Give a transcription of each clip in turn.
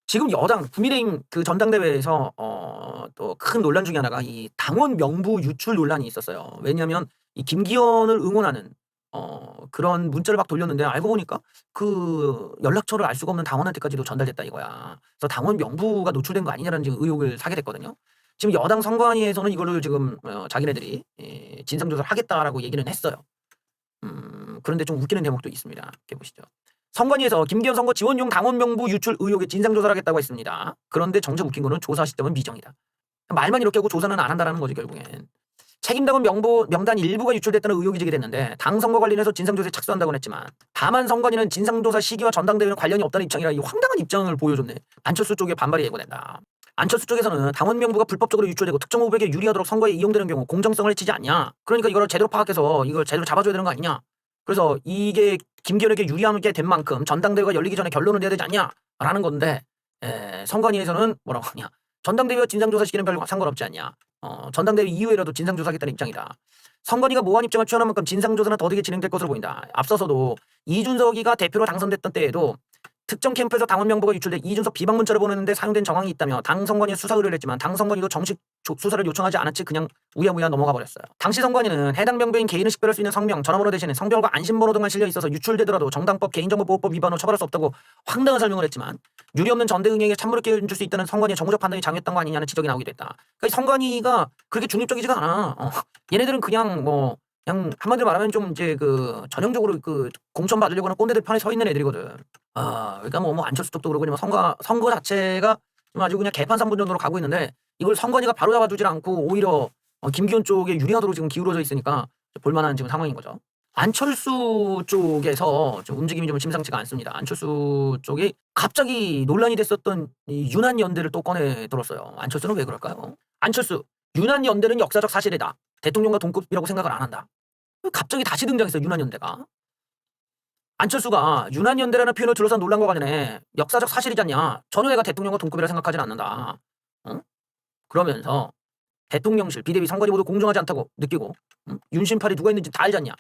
지금 여당 국민의힘 그 전당대회에서 또 큰 논란 중에 하나가 이 당원 명부 유출 논란이 있었어요. 왜냐하면 이 김기현을 응원하는 그런 문자를 막 돌렸는데 알고 보니까 그 연락처를 알 수가 없는 당원한테까지도 전달됐다 이거야. 그래서 당원 명부가 노출된 거 아니냐라는 지금 의혹을 사게 됐거든요. 지금 여당 선관위에서는 이거를 지금 자기네들이 진상조사를 하겠다라고 얘기는 했어요. 그런데 좀 웃기는 대목도 있습니다. 이렇게 보시죠. 선관위에서 김기현 선거 지원용 당원 명부 유출 의혹에 진상조사를 하겠다고 했습니다. 그런데 정작 웃긴 거는 조사 시점은 미정이다. 말만 이렇게 하고 조사는 안 한다는 거지 결국엔. 책임당원 명단 일부가 유출됐다는 의혹이 제기됐는데 당 선거 관련해서 진상조사에 착수한다고는 했지만 다만 선관위는 진상조사 시기와 전당대회는 관련이 없다는 입장이라 이 황당한 입장을 보여줬네. 안철수 쪽의 반발이 예고된다. 안철수 쪽에서는 당원 명부가 불법적으로 유출되고 특정 후보에게 유리하도록 선거에 이용되는 경우 공정성을 해치지 않냐. 그러니까 이걸 제대로 파악해서 이걸 제대로 잡아줘야 되는 거 아니냐. 그래서 이게 김기현에게 유리하게 된 만큼 전당대회가 열리기 전에 결론을 내야 되지 않냐라는 건데 선관위에서는 뭐라고 하냐. 전당대회와 진상조사 시기는 별 상관없지 않냐. 전당대회 이후에라도 진상조사하겠다는 입장이다. 선관위가 모호한 입장을 취하는 만큼 진상조사는 더디게 진행될 것으로 보인다. 앞서서도 이준석이가 대표로 당선됐던 때에도 특정 캠프에서 당원 명부가 유출돼 이준석 비방 문자를 보냈는데 사용된 정황이 있다며 당 선관위에 수사 의뢰를 했지만 당 선관위도 정식 수사를 요청하지 않았지 그냥 우야무야 넘어가 버렸어요. 당시 선관위는 해당 명부인 개인을 식별할 수 있는 성명, 전화번호 대신에 성별과 안심번호 등만 실려 있어서 유출되더라도 정당법 개인정보보호법 위반으로 처벌할 수 없다고 황당한 설명을 했지만 유리 없는 전대응에게 찬물을 끼얹을 수 있다는 선관위의 정무적 판단이 장했던 거 아니냐는 지적이 나오기도 했다. 그러니까 이 선관위가 그렇게 중립적이지가 않아. 얘네들은 그냥 한마디로 말하면 좀 이제 그 전형적으로 그 공천 받으려고 하는 꼰대들 편에 서 있는 애들이거든. 그러니까 뭐 안철수 쪽도 그러고 뭐 선거 자체가 좀 아주 그냥 개판 3분 정도로 가고 있는데 이걸 선관위가 바로 잡아주질 않고 오히려 김기현 쪽에 유리하도록 지금 기울어져 있으니까 볼만한 지금 상황인 거죠. 안철수 쪽에서 좀 움직임이 좀 심상치가 않습니다. 안철수 쪽이 갑자기 논란이 됐었던 이 유난연대를 또 꺼내 들었어요. 안철수는 왜 그럴까요? 안철수, 유난연대는 역사적 사실이다. 대통령과 동급이라고 생각을 안 한다. 갑자기 다시 등장했어요. 유난연대가. 안철수가 유난연대라는 표현을 둘러싼 논란과 관련해 역사적 사실이지 않냐. 저는 내가 대통령과 동급이라 생각하지는 않는다. 그러면서 대통령실, 비대위, 선관위 모두 공정하지 않다고 느끼고 윤심팔이 누가 있는지 다 알지 않냐.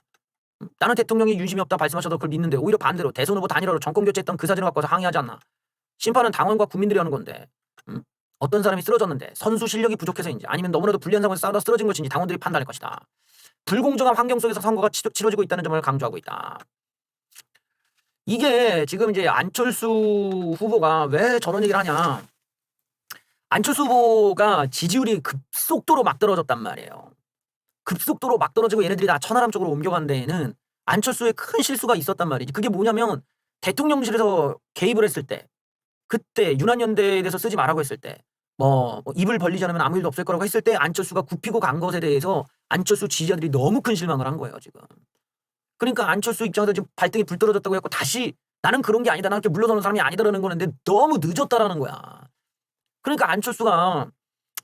나는 대통령이 윤심이 없다 말씀하셔도 그걸 믿는데 오히려 반대로 대선 후보 단일화로 정권 교체했던 그 사진을 갖고 와서 항의하지 않나. 심판은 당원과 국민들이 하는 건데 어떤 사람이 쓰러졌는데 선수 실력이 부족해서인지 아니면 너무나도 불리한 상황에서 싸우다 쓰러진 것인지 당원들이 판단할 것이다. 불공정한 환경 속에서 선거가 치러지고 있다는 점을 강조하고 있다. 이게 지금 이제 안철수 후보가 왜 저런 얘기를 하냐. 안철수 후보가 지지율이 급속도로 막 떨어졌단 말이에요. 급속도로 막 떨어지고 얘네들이 다 천하람 쪽으로 옮겨간 데에는 안철수의 큰 실수가 있었단 말이지. 그게 뭐냐면 대통령실에서 개입을 했을 때 그때 유난연대에 대해서 쓰지 말라고 했을 때 입을 벌리지 않으면 아무 일도 없을 거라고 했을 때 안철수가 굽히고 간 것에 대해서 안철수 지지자들이 너무 큰 실망을 한 거예요 지금. 그러니까 안철수 입장에서 지금 발등에 불 떨어졌다고 해서 다시 나는 그런 게 아니다. 나는 그렇게 물러서는 사람이 아니다라는 거는데 너무 늦었다라는 거야. 그러니까 안철수가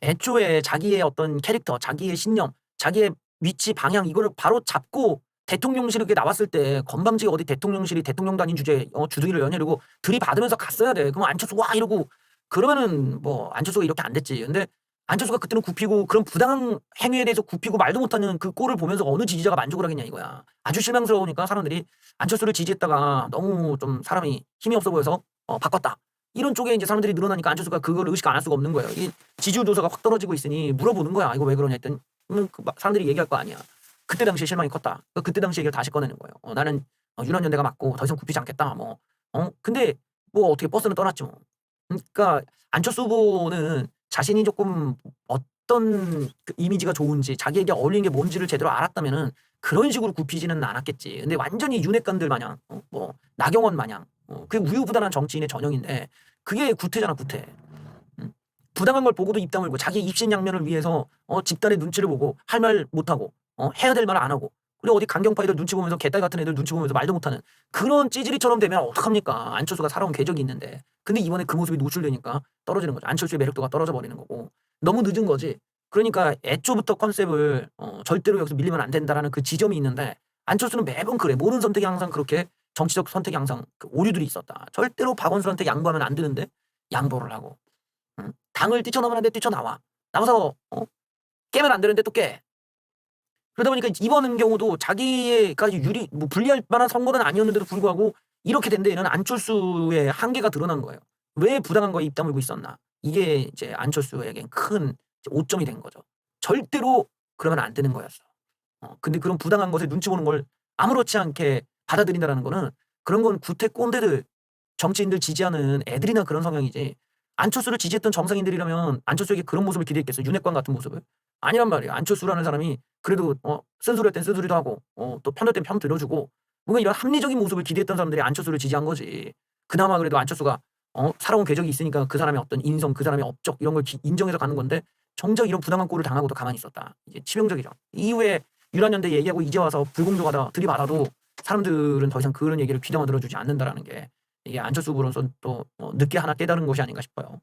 애초에 자기의 어떤 캐릭터, 자기의 신념, 자기의 위치, 방향 이거를 바로 잡고 대통령실에 나왔을 때 건방지게 어디 대통령실이 대통령도 아닌 주제에 주둥이를 연이러고 들이받으면서 갔어야 돼. 그럼 안철수 와 이러고 그러면은 뭐 안철수가 이렇게 안 됐지. 근데 안철수가 그때는 굽히고 그런 부당한 행위에 대해서 굽히고 말도 못하는 그 꼴을 보면서 어느 지지자가 만족을 하겠냐 이거야. 아주 실망스러우니까 사람들이 안철수를 지지했다가 너무 좀 사람이 힘이 없어 보여서 바꿨다. 이런 쪽에 이제 사람들이 늘어나니까 안철수가 그걸 의식 안 할 수가 없는 거예요. 이 지지율 조사가 확 떨어지고 있으니 물어보는 거야. 이거 왜 그러냐 했더니 사람들이 얘기할 거 아니야. 그때 당시에 실망이 컸다. 그때 당시 얘기를 다시 꺼내는 거예요. 나는 유난연대가 맞고 더 이상 굽히지 않겠다. 근데 뭐 어떻게 버스는 떠났지 뭐. 그러니까 안철수 후보는 자신이 조금 어떤 그 이미지가 좋은지 자기에게 어울리는 게 뭔지를 제대로 알았다면은 그런 식으로 굽히지는 않았겠지. 근데 완전히 윤핵관들 마냥 나경원 마냥 그게 우유부단한 정치인의 전형인데 그게 구태잖아 구태. 부당한 걸 보고도 입 다물고 자기 입신양면을 위해서 집단의 눈치를 보고 할 말 못하고 해야 될 말 안 하고 그리고 어디 강경파 애들 눈치 보면서 개딸 같은 애들 눈치 보면서 말도 못하는 그런 찌질이처럼 되면 어떡합니까. 안철수가 살아온 궤적이 있는데 근데 이번에 그 모습이 노출되니까 떨어지는 거죠. 안철수의 매력도가 떨어져 버리는 거고 너무 늦은 거지. 그러니까 애초부터 컨셉을 절대로 여기서 밀리면 안 된다라는 그 지점이 있는데 안철수는 매번 그래. 모든 선택이 항상 그렇게 정치적 선택이 항상 그 오류들이 있었다. 절대로 박원순한테 양보하면 안 되는데 양보를 하고 당을 뛰쳐넘으는데 뛰쳐나와. 나와서 깨면 안 되는데 또 깨. 그러다 보니까 이번 경우도 자기가 불리할 만한 선거는 아니었는데도 불구하고 이렇게 된 데에는 안철수의 한계가 드러난 거예요. 왜 부당한 거에 입 다물고 있었나. 이게 이제 안철수에겐 큰 오점이 된 거죠. 절대로 그러면 안 되는 거였어. 근데 그런 부당한 것에 눈치 보는 걸 아무렇지 않게 받아들인다라는 거는 그런 건 구태 꼰대들, 정치인들 지지하는 애들이나 그런 성향이지 안철수를 지지했던 정상인들이라면 안철수에게 그런 모습을 기대했겠어요? 윤핵관 같은 모습을? 아니란 말이에요. 안철수라는 사람이 그래도 쓴소리 할 땐 쓴소리도 하고 또 편할 땐 편 들어주고 뭔가 이런 합리적인 모습을 기대했던 사람들이 안철수를 지지한 거지. 그나마 그래도 안철수가 살아온 궤적이 있으니까 그 사람의 어떤 인성, 그 사람의 업적 이런 걸 인정해서 가는 건데 정작 이런 부당한 꼴을 당하고도 가만히 있었다. 이제 치명적이죠. 이후에 유란연대 얘기하고 이제 와서 불공정하다 들이받아도 사람들은 더 이상 그런 얘기를 귀담아 들어주지 않는다라는 게 이게 안철수 후보로서 또 늦게 하나 깨달은 것이 아닌가 싶어요.